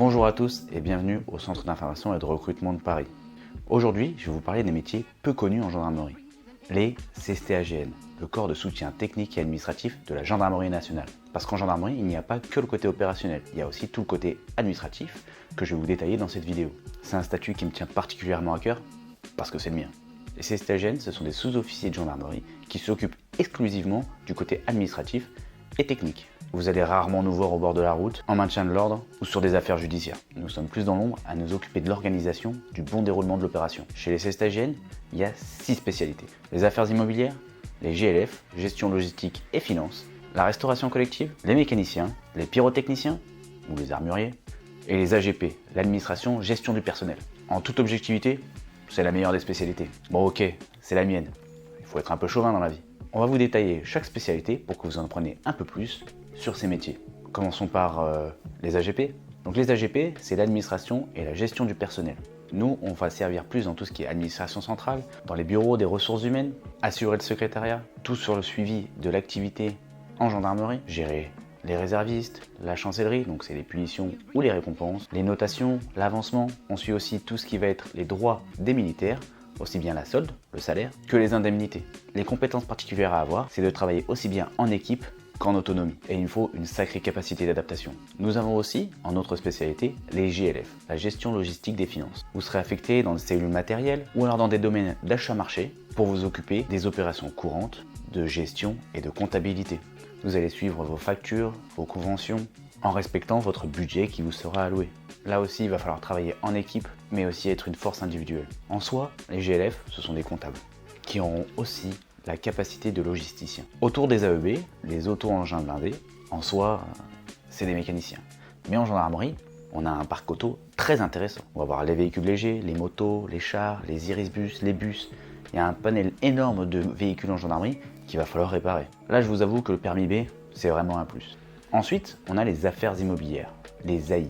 Bonjour à tous et bienvenue au Centre d'information et de recrutement de Paris. Aujourd'hui, je vais vous parler des métiers peu connus en gendarmerie. Les CSTAGN, le corps de soutien technique et administratif de la gendarmerie nationale. Parce qu'en gendarmerie, il n'y a pas que le côté opérationnel, il y a aussi tout le côté administratif que je vais vous détailler dans cette vidéo. C'est un statut qui me tient particulièrement à cœur parce que c'est le mien. Les CSTAGN, ce sont des sous-officiers de gendarmerie qui s'occupent exclusivement du côté administratif et technique. Vous allez rarement nous voir au bord de la route, en maintien de l'ordre ou sur des affaires judiciaires. Nous sommes plus dans l'ombre à nous occuper de l'organisation, du bon déroulement de l'opération. Chez les CSTAGN, il y a 6 spécialités. Les affaires immobilières, les GLF, gestion logistique et finance, la restauration collective, les mécaniciens, les pyrotechniciens ou les armuriers, et les AGP, l'administration, gestion du personnel. En toute objectivité, c'est la meilleure des spécialités. Bon ok, c'est la mienne. Il faut être un peu chauvin dans la vie. On va vous détailler chaque spécialité pour que vous en preniez un peu plus sur ces métiers. Commençons par les AGP. Donc les AGP, c'est l'administration et la gestion du personnel. Nous, on va servir plus dans tout ce qui est administration centrale, dans les bureaux des ressources humaines, assurer le secrétariat, tout sur le suivi de l'activité en gendarmerie, gérer les réservistes, la chancellerie, donc c'est les punitions ou les récompenses, les notations, l'avancement. On suit aussi tout ce qui va être les droits des militaires, aussi bien la solde, le salaire, que les indemnités. Les compétences particulières à avoir, c'est de travailler aussi bien en équipe qu'en autonomie. Et il faut une sacrée capacité d'adaptation. Nous avons aussi, en autre spécialité, les GLF, la gestion logistique des finances. Vous serez affecté dans des cellules matérielles ou alors dans des domaines d'achat-marché pour vous occuper des opérations courantes de gestion et de comptabilité. Vous allez suivre vos factures, vos conventions, en respectant votre budget qui vous sera alloué. Là aussi, il va falloir travailler en équipe, mais aussi être une force individuelle. En soi, les GLF, ce sont des comptables, qui auront aussi la capacité de logisticien. Autour des AEB, les auto-engins blindés, en soi, c'est des mécaniciens. Mais en gendarmerie, on a un parc auto très intéressant. On va voir les véhicules légers, les motos, les chars, les iris-bus, les bus. Il y a un panel énorme de véhicules en gendarmerie qu'il va falloir réparer. Là, je vous avoue que le permis B, c'est vraiment un plus. Ensuite, on a les affaires immobilières, les AI.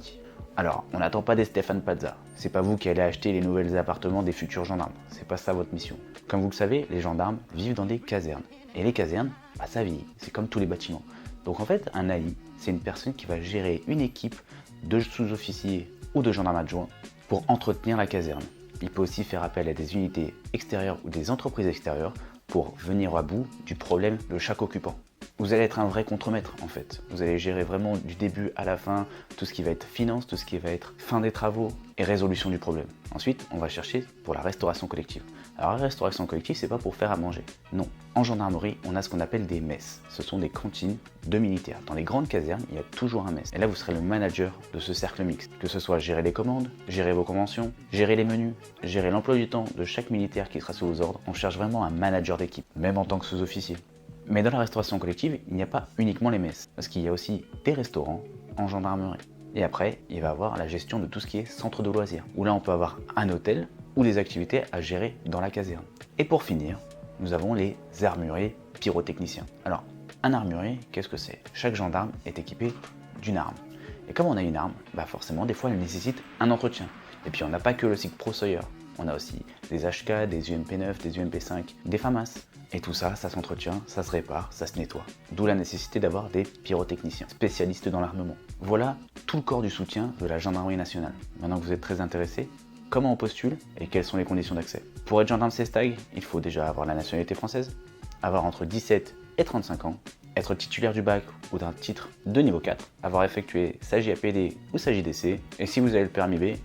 Alors, on n'attend pas des Stéphane Plaza. C'est pas vous qui allez acheter les nouveaux appartements des futurs gendarmes. C'est pas ça votre mission. Comme vous le savez, les gendarmes vivent dans des casernes. Et les casernes, ça vieillit. C'est comme tous les bâtiments. Donc en fait, un AI, c'est une personne qui va gérer une équipe de sous-officiers ou de gendarmes adjoints pour entretenir la caserne. Il peut aussi faire appel à des unités extérieures ou des entreprises extérieures pour venir à bout du problème de chaque occupant. Vous allez être un vrai contremaître en fait. Vous allez gérer vraiment du début à la fin tout ce qui va être finance, tout ce qui va être fin des travaux et résolution du problème. Ensuite, on va chercher pour la restauration collective. Alors la restauration collective, c'est pas pour faire à manger. Non. En gendarmerie, on a ce qu'on appelle des messes. Ce sont des cantines de militaires. Dans les grandes casernes, il y a toujours un mess. Et là, vous serez le manager de ce cercle mixte. Que ce soit gérer les commandes, gérer vos conventions, gérer les menus, gérer l'emploi du temps de chaque militaire qui sera sous vos ordres. On cherche vraiment un manager d'équipe, même en tant que sous-officier. Mais dans la restauration collective, il n'y a pas uniquement les messes, parce qu'il y a aussi des restaurants en gendarmerie. Et après, il va y avoir la gestion de tout ce qui est centre de loisirs, où là on peut avoir un hôtel ou des activités à gérer dans la caserne. Et pour finir, nous avons les armuriers pyrotechniciens. Alors, un armurier, qu'est-ce que c'est? Chaque gendarme est équipé d'une arme. Et comme on a une arme, forcément des fois elle nécessite un entretien. Et puis on n'a pas que le SIG Pro Sawyer, on a aussi des HK, des UMP9, des UMP5, des FAMAS. Et tout ça, ça s'entretient, ça se répare, ça se nettoie. D'où la nécessité d'avoir des pyrotechniciens, spécialistes dans l'armement. Voilà tout le corps du soutien de la gendarmerie nationale. Maintenant que vous êtes très intéressé, comment on postule et quelles sont les conditions d'accès? Pour être gendarme CESTAG, il faut déjà avoir la nationalité française, avoir entre 17 et 35 ans, être titulaire du bac ou d'un titre de niveau 4, avoir effectué sa JAPD ou sa JDC, et si vous avez le permis B,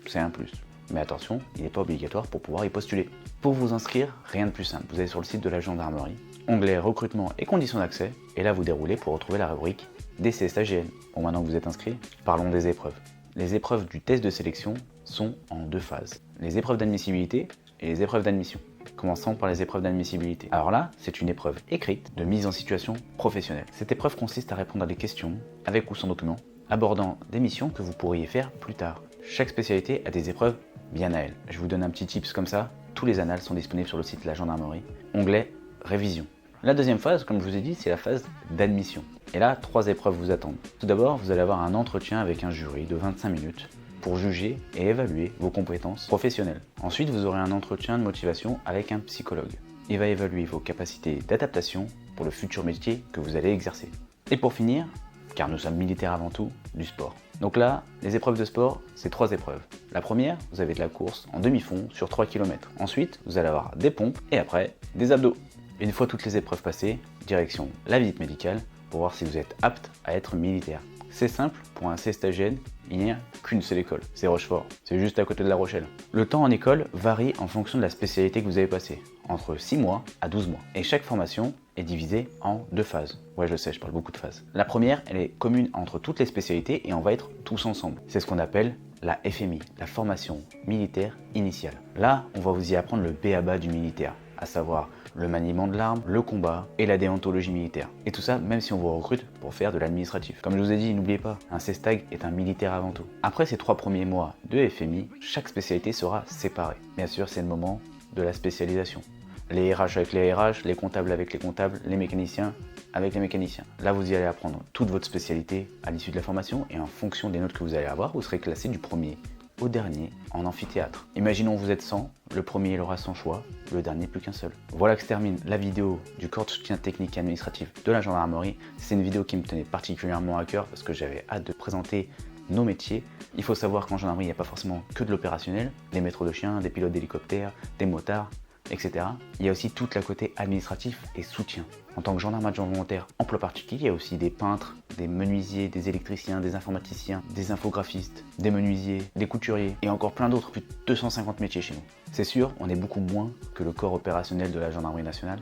c'est un plus. Mais attention, il n'est pas obligatoire pour pouvoir y postuler. Pour vous inscrire, rien de plus simple. Vous allez sur le site de la gendarmerie, onglet recrutement et conditions d'accès, et là vous déroulez pour retrouver la rubrique des CSTAGN. Bon, maintenant que vous êtes inscrit, parlons des épreuves. Les épreuves du test de sélection sont en 2 phases. Les épreuves d'admissibilité et les épreuves d'admission. Commençons par les épreuves d'admissibilité. Alors là, c'est une épreuve écrite de mise en situation professionnelle. Cette épreuve consiste à répondre à des questions, avec ou sans document, abordant des missions que vous pourriez faire plus tard. Chaque spécialité a des épreuves bien à elle. Je vous donne un petit tips comme ça. Tous les annales sont disponibles sur le site de la gendarmerie. Onglet révision. La deuxième phase, comme je vous ai dit, c'est la phase d'admission. Et là, 3 épreuves vous attendent. Tout d'abord, vous allez avoir un entretien avec un jury de 25 minutes pour juger et évaluer vos compétences professionnelles. Ensuite, vous aurez un entretien de motivation avec un psychologue. Il va évaluer vos capacités d'adaptation pour le futur métier que vous allez exercer. Et pour finir, car nous sommes militaires avant tout, du sport. Donc là, les épreuves de sport, c'est 3 épreuves. La première, vous avez de la course en demi-fond sur 3 km. Ensuite, vous allez avoir des pompes et après, des abdos. Une fois toutes les épreuves passées, direction la visite médicale pour voir si vous êtes apte à être militaire. C'est simple, pour un CSTAGN, il n'y a qu'une seule école, c'est Rochefort, c'est juste à côté de La Rochelle. Le temps en école varie en fonction de la spécialité que vous avez passée, entre 6 mois à 12 mois. Et chaque formation est divisée en 2 phases. Ouais, je le sais, je parle beaucoup de phases. La première, elle est commune entre toutes les spécialités et on va être tous ensemble. C'est ce qu'on appelle la FMI, la formation militaire initiale. Là, on va vous y apprendre le b.a.-ba du militaire, à savoir le maniement de l'arme, le combat et la déontologie militaire. Et tout ça, même si on vous recrute pour faire de l'administratif. Comme je vous ai dit, n'oubliez pas, un CESTAG est un militaire avant tout. Après ces 3 premiers mois de FMI, chaque spécialité sera séparée. Bien sûr, c'est le moment de la spécialisation. Les RH avec les RH, les comptables avec les comptables, les mécaniciens avec les mécaniciens. Là, vous y allez apprendre toute votre spécialité à l'issue de la formation et en fonction des notes que vous allez avoir, vous serez classé du premier au dernier en amphithéâtre. Imaginons vous êtes 100, le premier il aura son choix, le dernier plus qu'un seul. Voilà que se termine la vidéo du corps de soutien technique et administratif de la gendarmerie. C'est une vidéo qui me tenait particulièrement à cœur parce que j'avais hâte de présenter nos métiers. Il faut savoir qu'en gendarmerie, il n'y a pas forcément que de l'opérationnel, des maîtres de chiens, des pilotes d'hélicoptères, des motards, etc. Il y a aussi tout le côté administratif et soutien. En tant que gendarme adjoint volontaire emploi particulier, il y a aussi des peintres, des menuisiers, des électriciens, des informaticiens, des infographistes, des menuisiers, des couturiers et encore plein d'autres, plus de 250 métiers chez nous. C'est sûr, on est beaucoup moins que le corps opérationnel de la gendarmerie nationale,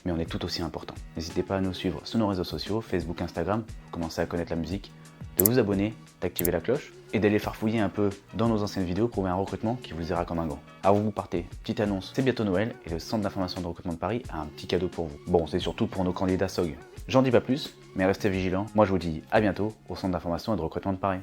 mais on est tout aussi important. N'hésitez pas à nous suivre sur nos réseaux sociaux, Facebook, Instagram, pour commencer à connaître la musique, de vous abonner, d'activer la cloche et d'aller farfouiller un peu dans nos anciennes vidéos pour trouver un recrutement qui vous ira comme un gant. Ah, vous partez, petite annonce, c'est bientôt Noël et le Centre d'information de recrutement de Paris a un petit cadeau pour vous. Bon, c'est surtout pour nos candidats SOG. J'en dis pas plus, mais restez vigilants. Moi je vous dis à bientôt au Centre d'information et de recrutement de Paris.